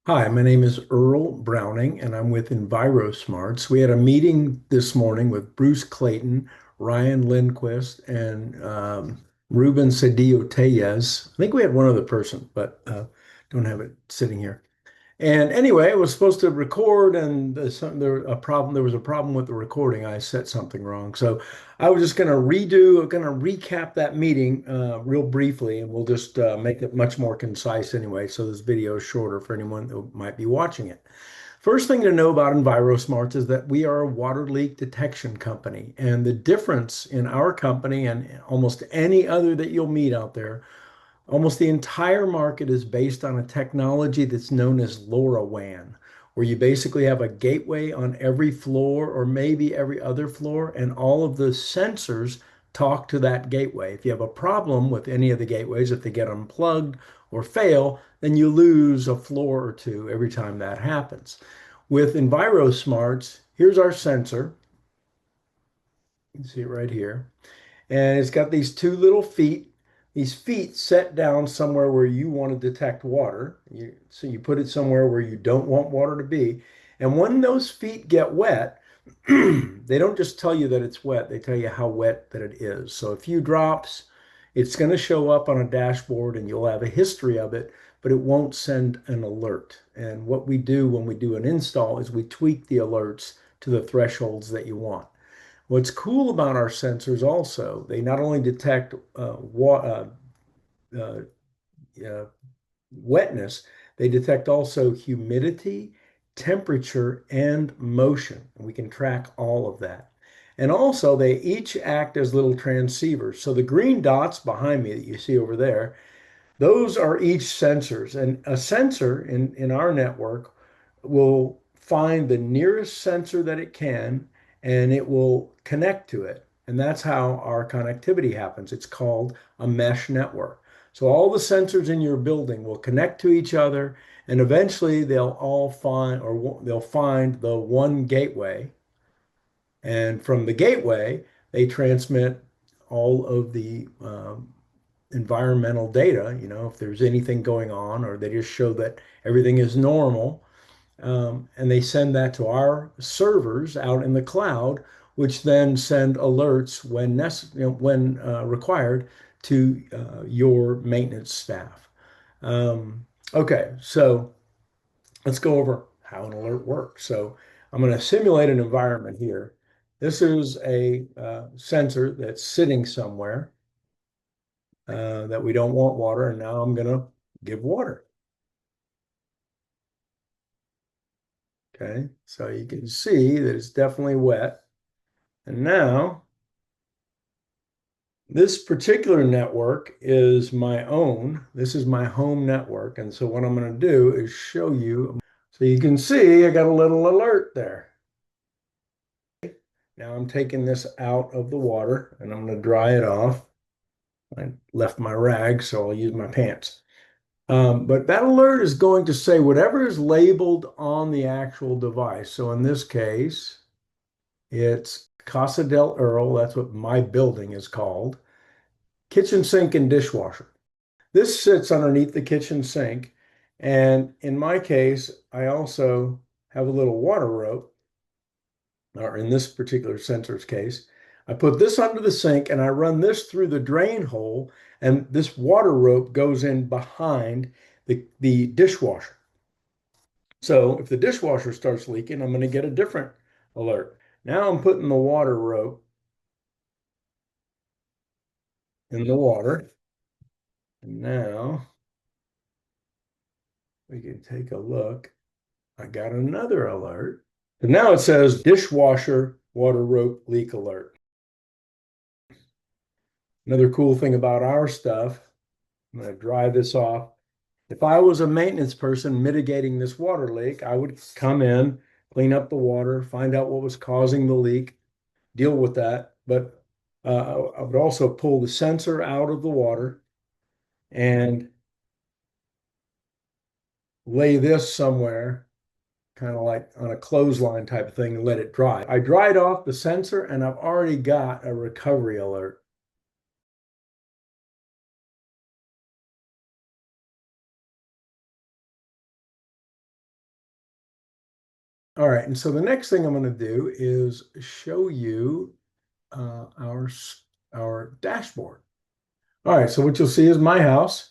Hi, my name is Earl Browning, and I'm with EnviroSMarts. We had a meeting this morning with Bruce Clayton, Ryan Lindquist, and Ruben Cedillo Tellez. I think we had one other person, but don't have it sitting here. And anyway, it was supposed to record, and there was a problem with the recording. I said something wrong, so I was just going to recap that meeting real briefly, and we'll just make it much more concise anyway. So this video is shorter for anyone who might be watching it. First thing to know about EnviroSmarts is that we are a water leak detection company, and the difference in our company and almost any other that you'll meet out there. Almost the entire market is based on a technology that's known as LoRaWAN, where you basically have a gateway on every floor or maybe every other floor, and all of the sensors talk to that gateway. If you have a problem with any of the gateways, if they get unplugged or fail, then you lose a floor or two every time that happens. With EnviroSmarts, here's our sensor. You can see it right here. And it's got these two little feet. These feet set down somewhere where you want to detect water. So you put it somewhere where you don't want water to be. And when those feet get wet, they don't just tell you that it's wet, they tell you how wet that it is. So a few drops, it's going to show up on a dashboard and you'll have a history of it, but it won't send an alert. And what we do when we do an install is we tweak the alerts to the thresholds that you want. What's cool about our sensors also, they not only detect uh, uh, wetness, they detect also humidity, temperature, and motion. And we can track all of that. And also, they each act as little transceivers. So the green dots behind me that you see over there, those are each sensors, and a sensor in our network will find the nearest sensor that it can, and it will connect to it. And that's how our connectivity happens. It's called a mesh network. So all the sensors in your building will connect to each other, and eventually they'll all find, or they'll find the one gateway. And from the gateway, they transmit all of the environmental data, if there's anything going on, or they just show that everything is normal. And they send that to our servers out in the cloud, which then send alerts when required to your maintenance staff. Okay, so let's go over how an alert works. So I'm going to simulate an environment here. This is a sensor that's sitting somewhere that we don't want water, and now I'm going to give water. Okay, so you can see that it's definitely wet. And now this particular network is my own. This is my home network. And so what I'm going to do is show you. So you can see I got a little alert there. Now I'm taking this out of the water and I'm going to dry it off. I left my rag, so I'll use my pants. But that alert is going to say whatever is labeled on the actual device. So in this case, it's Casa del Earl. That's what my building is called. Kitchen sink and dishwasher. This sits underneath the kitchen sink. And in my case, I also have a little water rope, or in this particular sensor's case, I put this under the sink and I run this through the drain hole, and this water rope goes in behind the dishwasher. So if the dishwasher starts leaking, I'm going to get a different alert. Now I'm putting the water rope in the water. And now we can take a look. I got another alert. And now it says dishwasher water rope leak alert. Another cool thing about our stuff, I'm going to dry this off. If I was a maintenance person mitigating this water leak, I would come in, clean up the water, find out what was causing the leak, deal with that. But I would also pull the sensor out of the water and lay this somewhere, kind of like on a clothesline type of thing, and let it dry. I dried off the sensor and I've already got a recovery alert. All right, and so the next thing I'm going to do is show you our dashboard. All right, so what you'll see is my house.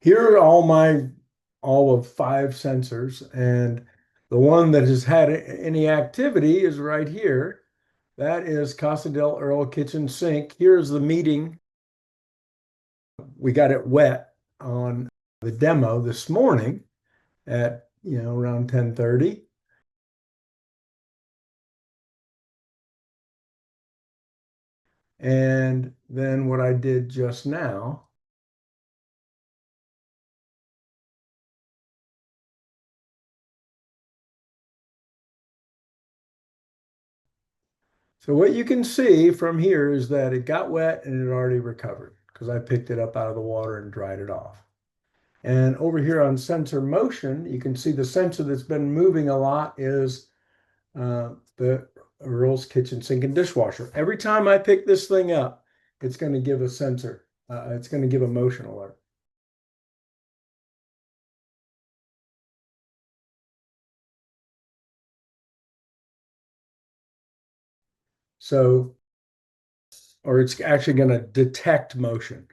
Here are all of five sensors, and the one that has had any activity is right here. That is Casa del Earl kitchen sink. Here's the meeting. We got it wet on the demo this morning at around 10:30. And then what I did just now. So what you can see from here is that it got wet and it already recovered because I picked it up out of the water and dried it off. And over here on sensor motion, you can see the sensor that's been moving a lot is the Earl's kitchen sink and dishwasher. Every time I pick this thing up, it's going to give a sensor. It's going to give a motion alert. So, or it's actually going to detect motion.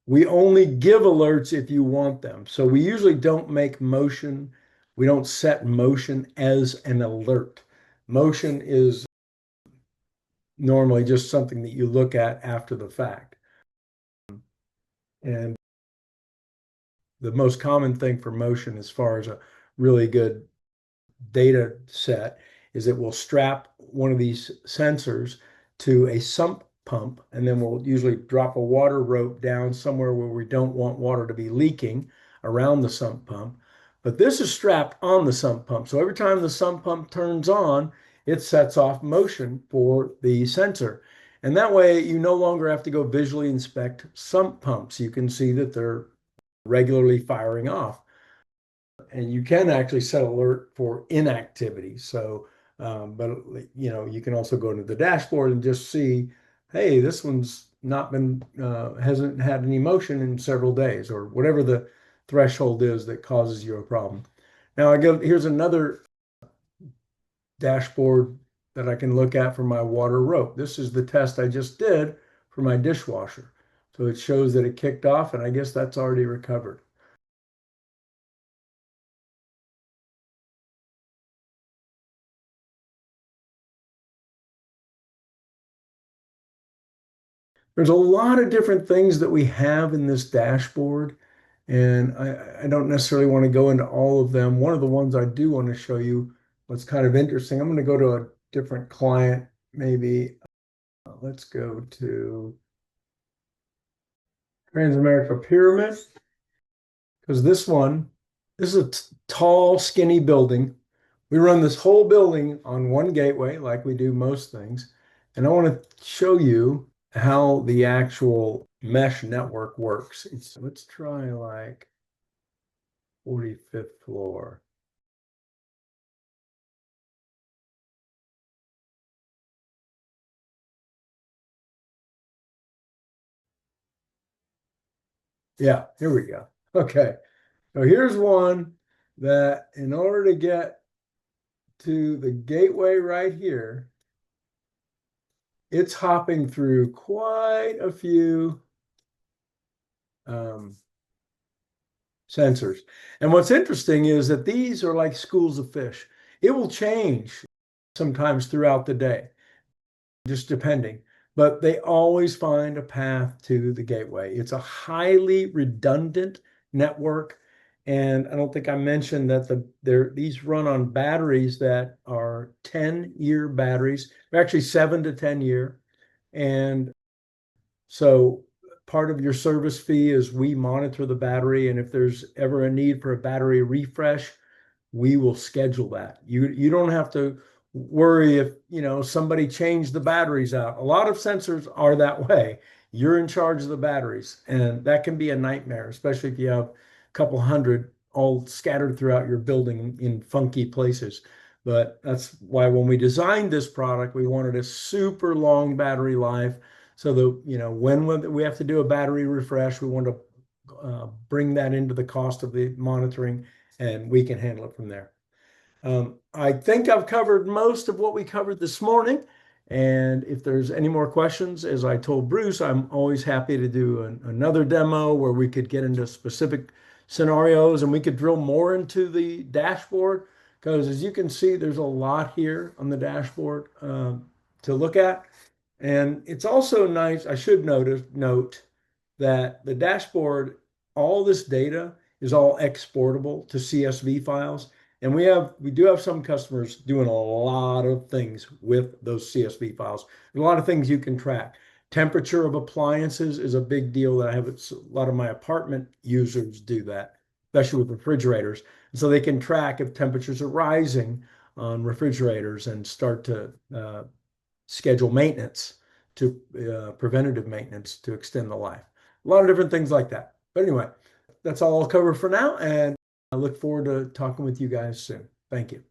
We only give alerts if you want them. So we usually don't make motion. We don't set motion as an alert. Motion is normally just something that you look at after the fact. And the most common thing for motion, as far as a really good data set, is it will strap one of these sensors to a sump pump, and then we'll usually drop a water rope down somewhere where we don't want water to be leaking around the sump pump. But this is strapped on the sump pump. So every time the sump pump turns on, it sets off motion for the sensor. And that way you no longer have to go visually inspect sump pumps. You can see that they're regularly firing off. And you can actually set alert for inactivity. So, but you can also go to the dashboard and just see, hey, this one's not been, hasn't had any motion in several days, or whatever the threshold is that causes you a problem. Now, here's another dashboard that I can look at for my water rope. This is the test I just did for my dishwasher. So it shows that it kicked off, and I guess that's already recovered. There's a lot of different things that we have in this dashboard, and I don't necessarily want to go into all of them. One of the ones I do want to show you what's kind of interesting. I'm going to go to a different client, maybe. Let's go to Transamerica Pyramid, because this is a tall, skinny building. We run this whole building on one gateway, like we do most things. And I want to show you how the actual mesh network works. Let's try like 45th floor. Yeah, here we go. Okay. So here's one that in order to get to the gateway right here, it's hopping through quite a few sensors. And what's interesting is that these are like schools of fish. It will change sometimes throughout the day, just depending, but they always find a path to the gateway. It's a highly redundant network. And I don't think I mentioned that these run on batteries that are 10-year batteries. They're actually 7 to 10 year. And so part of your service fee is we monitor the battery, and if there's ever a need for a battery refresh, we will schedule that. You don't have to worry if somebody changed the batteries out. A lot of sensors are that way. You're in charge of the batteries, and that can be a nightmare, especially if you have a couple hundred all scattered throughout your building in funky places. But that's why when we designed this product, we wanted a super long battery life. So that when we have to do a battery refresh, we want to bring that into the cost of the monitoring, and we can handle it from there. I think I've covered most of what we covered this morning. And if there's any more questions, as I told Bruce, I'm always happy to do another demo where we could get into specific scenarios and we could drill more into the dashboard. Because as you can see, there's a lot here on the dashboard to look at. And it's also nice, I should note that the dashboard, all this data is all exportable to CSV files. And we do have some customers doing a lot of things with those CSV files. There's a lot of things you can track. Temperature of appliances is a big deal that I have. A lot of my apartment users do that, especially with refrigerators. And so they can track if temperatures are rising on refrigerators and start to schedule maintenance to preventative maintenance to extend the life. A lot of different things like that. But anyway, that's all I'll cover for now. And I look forward to talking with you guys soon. Thank you.